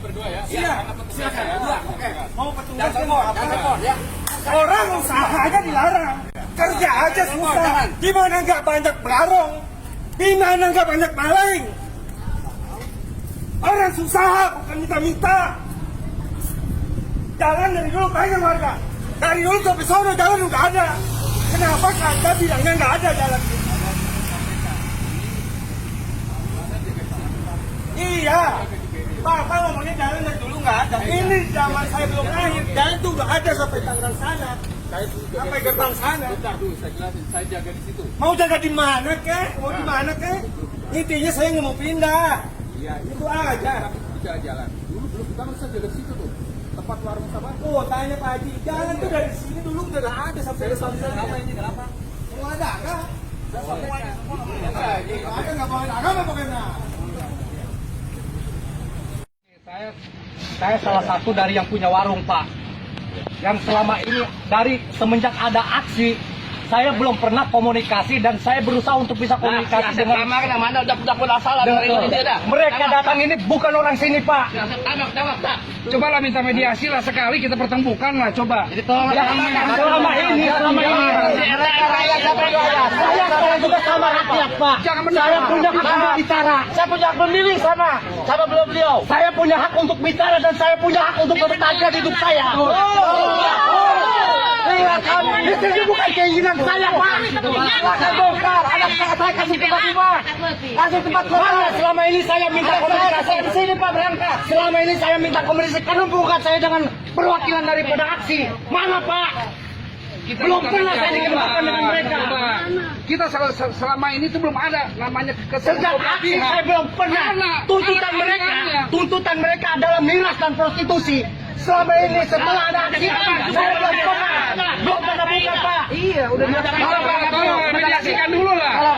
berdua ya. Iya, silakan. Oke. Mau petugas mau apa? Ya. Orang usaha aja dilarang. Kerja aja susah. Di mana nggak banyak pelarong? Di mana nggak banyak maling? Orang susah bukan minta-minta. Jalan dari dulu banyak warga. Dari dulu sampai sono jalan udah ada. Kenapa Anda bilangnya nggak ada jalan? Iya. Bapak ngomongnya jalan dari dulu nggak ada. Ini zaman saya belum lahir, jalan tuh nggak ada sampai Tangerang sana. Sampai gerbang sana. Bentar dulu, saya jelasin. Saya jaga di situ. Mau jaga di mana kek? Mau di mana kek? Intinya saya nggak mau pindah. Iya, Itu aja. bisa jalan. Dulu kita bisa jaga di situ tuh. Tempat warung sama. Oh, tanya Pak Haji. Jalan tuh dari sini dulu udah ada sampai ke sana. Kenapa ini? Kenapa? Semua ada kan? Semuanya semua ada nggak boleh agama pokoknya. Saya salah satu dari yang punya warung, Pak. Yang selama ini dari semenjak ada aksi, saya belum pernah komunikasi dan saya berusaha untuk bisa komunikasi dengan mana udah salah dari Indonesia dah. mereka datang ini bukan orang sini, Pak. Cobalah minta mediasi lah sekali kita pertemukan lah coba. Jadi tolong Selama ini saya juga sama rakyat, Pak. Saya punya hak untuk bicara. Saya punya hak memilih sama beliau. Saya punya hak untuk bicara dan saya punya hak untuk bertanya di hidup saya. Di sini bukan keinginan saya, Pak. Saya bongkar, anak saya kasih tempat rumah. Kasih tempat rumah. Selama ini saya minta komunikasi. Di sini Pak berangkat. Selama ini saya minta komunikasi. Karena bukan saya dengan perwakilan daripada aksi. Mana Pak? Belum pernah saya dikembangkan dengan mereka. Kita selama ini tuh belum ada namanya Sejak aksi saya belum pernah. Tuntutan mereka adalah miras dan prostitusi. Selama ini setelah ada aksi saya belum pernah buka, Pak. Iya, udah biasa. Tolong mediasikan dulu lah.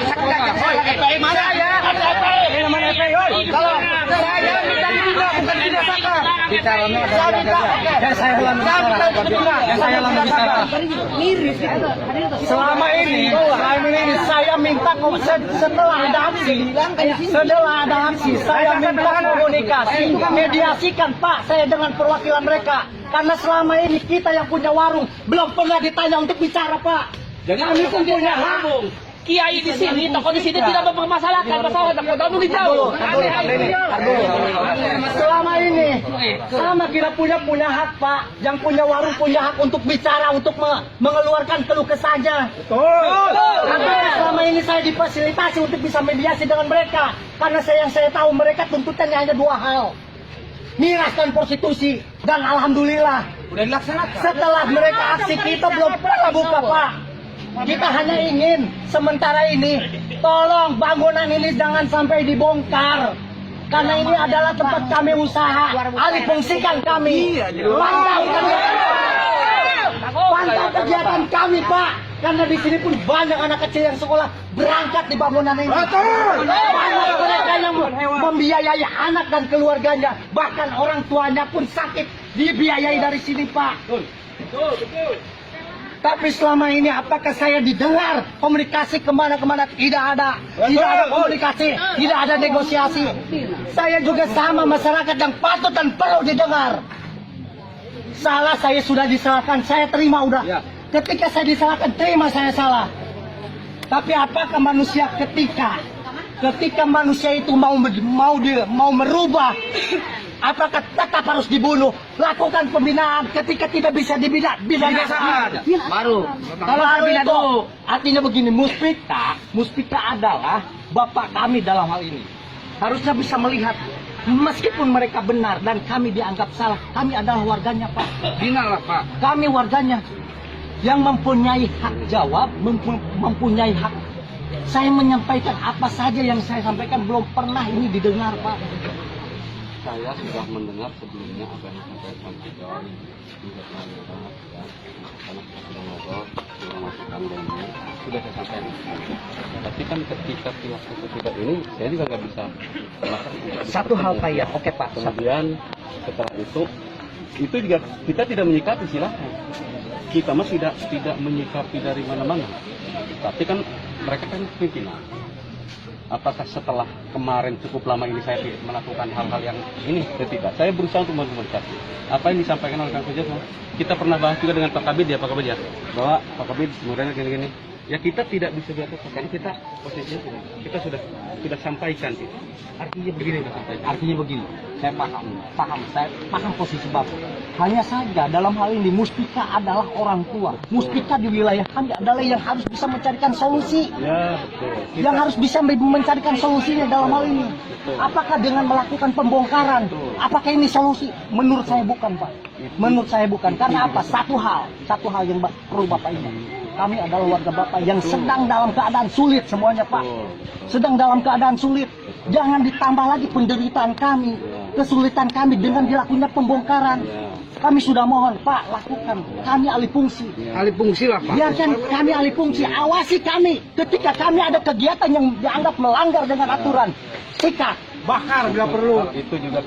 FPI mana ya? FPI namanya FPI. Kalau saya minta dibina bukan dibinasakan. Bicaranya saya selama ini saya minta setelah ada aksi saya minta komunikasi mediasikan Pak saya dengan perwakilan mereka karena selama ini kita yang punya warung belum pernah ditanya untuk bicara Pak. Jadi kami pun punya hak. Kiai di sini, tokoh di sini tidak mempermasalahkan masalah kamu dijauh. Selama ini sama kita punya hak Pak. Yang punya warung punya hak untuk bicara, untuk mengeluarkan keluh kesahnya. Karena selama ini saya difasilitasi untuk bisa mediasi dengan mereka. Karena yang saya tahu mereka tuntutannya hanya dua hal. Miras dan prostitusi. Dan alhamdulillah udah dilaksanakan. setelah mereka aksi kita belum pernah buka Pak. Kita hanya ingin sementara ini tolong bangunan ini jangan sampai dibongkar karena ini adalah tempat kami usaha alih fungsikan kami pantau kegiatan kami Pak karena di sini pun banyak anak kecil yang sekolah berangkat di bangunan ini banyak mereka yang membiayai anak dan keluarganya bahkan orang tuanya pun sakit dibiayai dari sini Pak. Betul. Tapi selama ini apakah saya didengar komunikasi kemana-kemana? Tidak ada komunikasi, tidak ada negosiasi. Saya juga sama masyarakat yang patut dan perlu didengar. Salah saya sudah disalahkan, saya terima udah. Ketika saya disalahkan, terima saya salah. Tapi apakah manusia ketika manusia itu mau merubah? Apakah tetap harus dibunuh? Lakukan pembinaan ketika tidak bisa dibina. Baru. Kalau itu artinya begini, Muspika adalah bapak kami dalam hal ini. Harusnya bisa melihat meskipun mereka benar dan kami dianggap salah, kami adalah warganya Pak. Bina lah Pak. Kami warganya yang mempunyai hak jawab, mempunyai hak. Saya menyampaikan apa saja yang saya sampaikan belum pernah ini didengar Pak. Saya sudah mendengar sebelumnya apa yang disampaikan John juga karena kita sudah ngobrol sudah masukan demo sudah saya sampaikan. Tapi kan ketika tidak ini saya juga nggak bisa Satu hal Pak ya, oke Pak. Kemudian setelah itu juga kita tidak menyikapi silahkan. Kita mah tidak menyikapi dari mana-mana. Tapi kan mereka kan pimpinan. apakah setelah kemarin cukup lama ini saya tidak melakukan hal-hal yang ini atau tidak. Saya berusaha untuk berkomunikasi. Apa yang disampaikan oleh Kang Sujatno, kita pernah bahas juga dengan Pak Kabid ya, Pak Kabid ya, bahwa Pak Kabid sebenarnya gini-gini. Ya kita tidak bisa dilakukan karena kita posisinya kita sudah sampaikan itu. Artinya begini, artinya begini. Saya paham posisi Bapak. Hanya saja dalam hal ini Muspika adalah orang tua. Muspika di wilayah kami adalah yang harus bisa mencarikan solusi. Ya betul. Yang harus bisa mencarikan solusinya dalam hal ini. Apakah dengan melakukan pembongkaran? Apakah ini solusi? Menurut saya bukan, Pak. Menurut saya bukan. Karena apa? Satu hal yang perlu Bapak ingat. Kami adalah warga Bapak yang sedang dalam keadaan sulit semuanya, Pak. Sedang dalam keadaan sulit. Jangan ditambah lagi penderitaan kami, kesulitan kami dengan dilakukannya pembongkaran. Kami sudah mohon, Pak, lakukan. Kami alih fungsi. Alih fungsi lah Pak. Biarkan kami alih fungsi. Awasi kami. Ketika kami ada kegiatan yang dianggap melanggar dengan aturan, sikat, bakar bila perlu. Itu juga